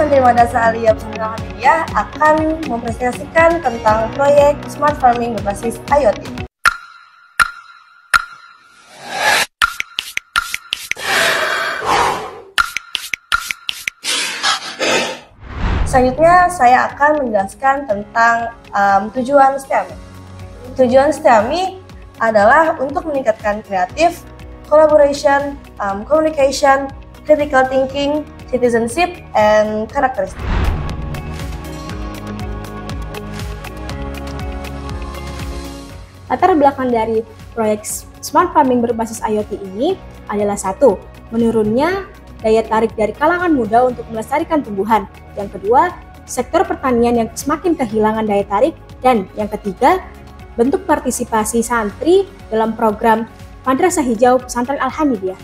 Santri Madrasah Aliyah Pesantren Alhamdulillah akan mempresentasikan tentang proyek Smart Farming berbasis IoT. Selanjutnya, saya akan menjelaskan tentang tujuan STEAMI. Tujuan STEAMI adalah untuk meningkatkan kreatif, collaboration, communication, critical thinking, citizenship, and characteristic. Latar belakang dari proyek Smart Farming berbasis IoT ini adalah satu, menurunnya daya tarik dari kalangan muda untuk melestarikan tumbuhan. Yang kedua, sektor pertanian yang semakin kehilangan daya tarik. Dan yang ketiga, bentuk partisipasi santri dalam program Madrasah Hijau Pesantren Al-Hamidiyah.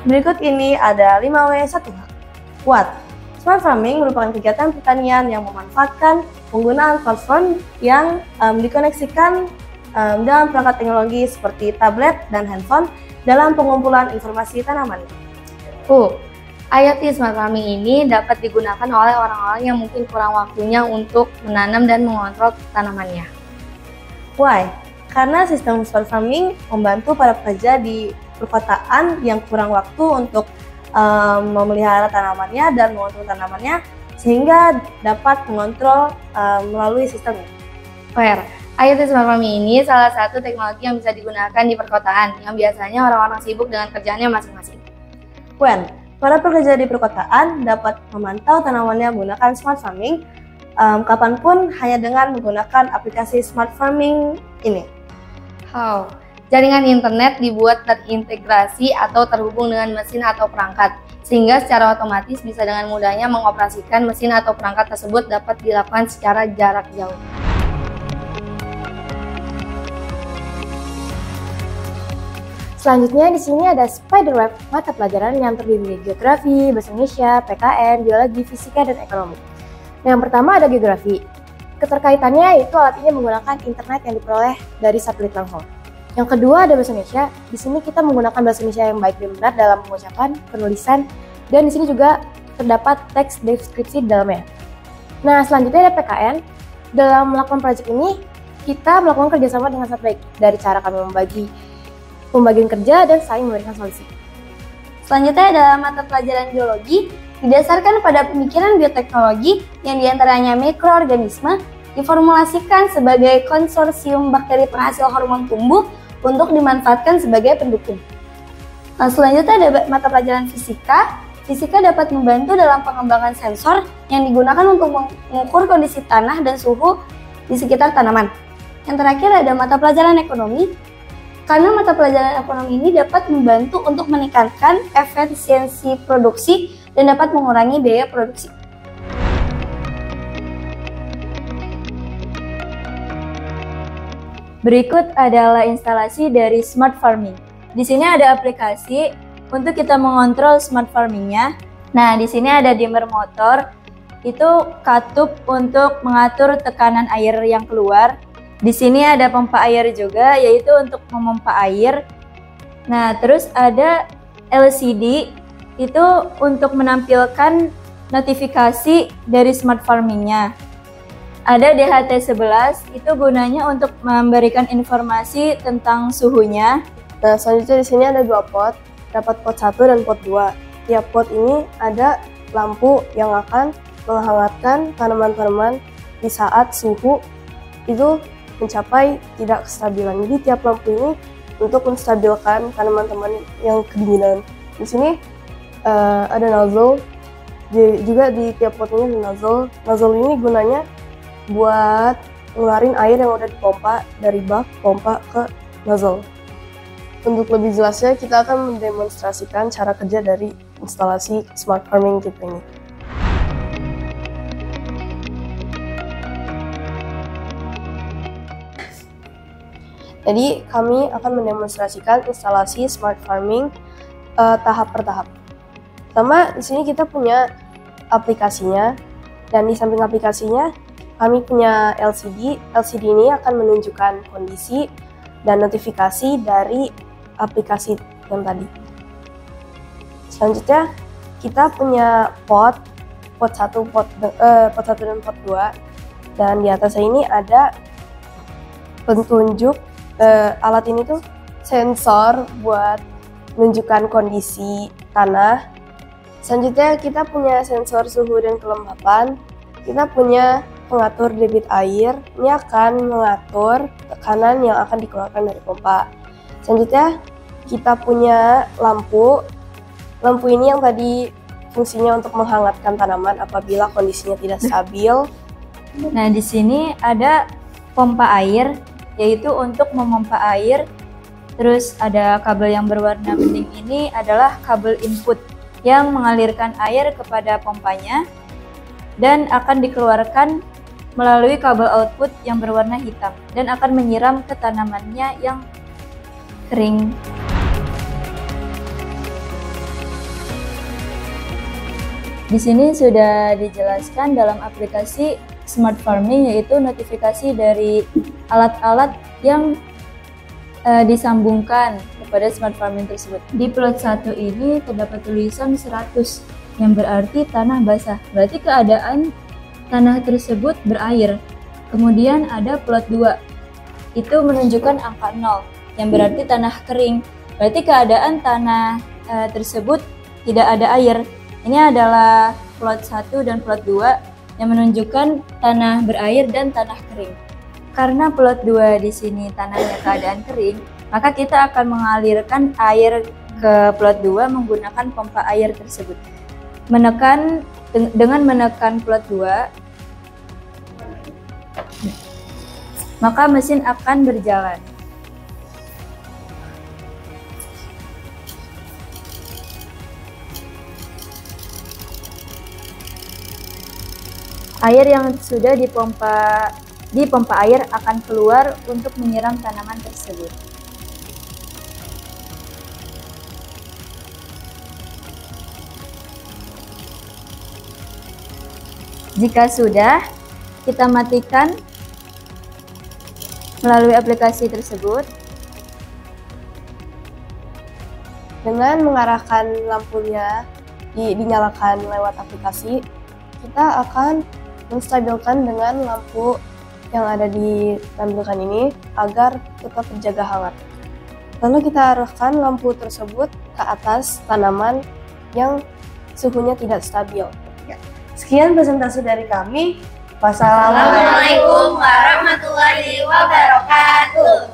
Berikut ini ada 5W1H. What? Smart Farming merupakan kegiatan pertanian yang memanfaatkan penggunaan platform yang dikoneksikan dalam perangkat teknologi seperti tablet dan handphone dalam pengumpulan informasi tanaman. IoT Smart Farming ini dapat digunakan oleh orang-orang yang mungkin kurang waktunya untuk menanam dan mengontrol tanamannya. Why? Karena sistem Smart Farming membantu para pekerja di perkotaan yang kurang waktu untuk memelihara tanamannya dan mengontrol tanamannya, sehingga dapat mengontrol melalui sistemnya. IoT Smart Farming ini salah satu teknologi yang bisa digunakan di perkotaan yang biasanya orang-orang sibuk dengan kerjaannya masing-masing. Para pekerja di perkotaan dapat memantau tanamannya menggunakan Smart Farming kapanpun hanya dengan menggunakan aplikasi Smart Farming ini. How? Jaringan internet dibuat terintegrasi atau terhubung dengan mesin atau perangkat, sehingga secara otomatis bisa dengan mudahnya mengoperasikan mesin atau perangkat tersebut dapat dilakukan secara jarak jauh. Selanjutnya di sini ada Spiderweb, mata pelajaran yang terdiri dari geografi, bahasa Indonesia, PKN, biologi, fisika, dan ekonomi. Yang pertama ada geografi. Keterkaitannya yaitu alat ini menggunakan internet yang diperoleh dari satelit langsung. Yang kedua ada bahasa Indonesia. Di sini kita menggunakan bahasa Indonesia yang baik dan benar dalam pengucapan, penulisan, dan di sini juga terdapat teks deskripsi di dalamnya. Nah, selanjutnya ada PKN. Dalam melakukan proyek ini, kita melakukan kerjasama dengan sangat baik dari cara kami pembagian kerja dan saling memberikan solusi. Selanjutnya adalah mata pelajaran biologi, didasarkan pada pemikiran bioteknologi yang diantaranya mikroorganisme diformulasikan sebagai konsorsium bakteri penghasil hormon tumbuh untuk dimanfaatkan sebagai pendukung. Nah, selanjutnya ada mata pelajaran fisika. Fisika dapat membantu dalam pengembangan sensor yang digunakan untuk mengukur kondisi tanah dan suhu di sekitar tanaman. Yang terakhir ada mata pelajaran ekonomi. Karena mata pelajaran ekonomi ini dapat membantu untuk meningkatkan efisiensi produksi dan dapat mengurangi biaya produksi. Berikut adalah instalasi dari Smart Farming. Di sini ada aplikasi untuk kita mengontrol Smart Farmingnya. Nah, di sini ada dimmer motor, itu katup untuk mengatur tekanan air yang keluar. Di sini ada pompa air juga, yaitu untuk memompa air. Nah, terus ada LCD, itu untuk menampilkan notifikasi dari Smart Farmingnya. Ada DHT11, itu gunanya untuk memberikan informasi tentang suhunya. Nah, selanjutnya di sini ada dua pot, dapat pot 1 dan pot 2. Tiap pot ini ada lampu yang akan menghangatkan tanaman-tanaman di saat suhu itu mencapai tidak kestabilan. Jadi tiap lampu ini untuk menstabilkan tanaman-tanaman yang kedinginan. Di sini ada nozzle, juga di tiap pot ini ada nozzle. Nozzle ini gunanya buat ngeluarin air yang udah dipompa dari bak pompa ke nozzle. Untuk lebih jelasnya kita akan mendemonstrasikan cara kerja dari instalasi Smart Farming kita ini. Jadi kami akan mendemonstrasikan instalasi Smart Farming tahap per tahap. Pertama, di sini kita punya aplikasinya, dan di samping aplikasinya kami punya LCD. LCD ini akan menunjukkan kondisi dan notifikasi dari aplikasi yang tadi. Selanjutnya kita punya pot 1, pot 1 dan pot 2. Dan di atasnya ini ada penunjuk, alat ini tuh sensor buat menunjukkan kondisi tanah. Selanjutnya kita punya sensor suhu dan kelembapan. Kita punya pengatur debit air, ini akan mengatur tekanan yang akan dikeluarkan dari pompa. Selanjutnya kita punya lampu. Lampu ini yang tadi fungsinya untuk menghangatkan tanaman apabila kondisinya tidak stabil. Nah, di sini ada pompa air, yaitu untuk memompa air. Terus ada kabel yang berwarna bening, ini adalah kabel input yang mengalirkan air kepada pompanya dan akan dikeluarkan melalui kabel output yang berwarna hitam dan akan menyiram ke tanamannya yang kering. Di sini sudah dijelaskan dalam aplikasi Smart Farming, yaitu notifikasi dari alat-alat yang disambungkan kepada Smart Farming tersebut. Di plot 1 ini terdapat tulisan 100 yang berarti tanah basah, berarti keadaan tanah tersebut berair. Kemudian ada plot 2, itu menunjukkan angka 0 yang berarti tanah kering, berarti keadaan tanah tersebut tidak ada air. Ini adalah plot 1 dan plot 2 yang menunjukkan tanah berair dan tanah kering. Karena plot 2 di sini tanahnya keadaan kering, maka kita akan mengalirkan air ke plot 2 menggunakan pompa air tersebut. Dengan menekan plot 2, maka mesin akan berjalan. Air yang sudah dipompa air akan keluar untuk menyiram tanaman tersebut. Jika sudah, kita matikan melalui aplikasi tersebut. Dengan mengarahkan lampunya dinyalakan lewat aplikasi, kita akan menstabilkan dengan lampu yang ada di tampilan ini agar tetap terjaga hangat. Lalu kita arahkan lampu tersebut ke atas tanaman yang suhunya tidak stabil. Sekian presentasi dari kami. Wassalamualaikum warahmatullahi wabarakatuh.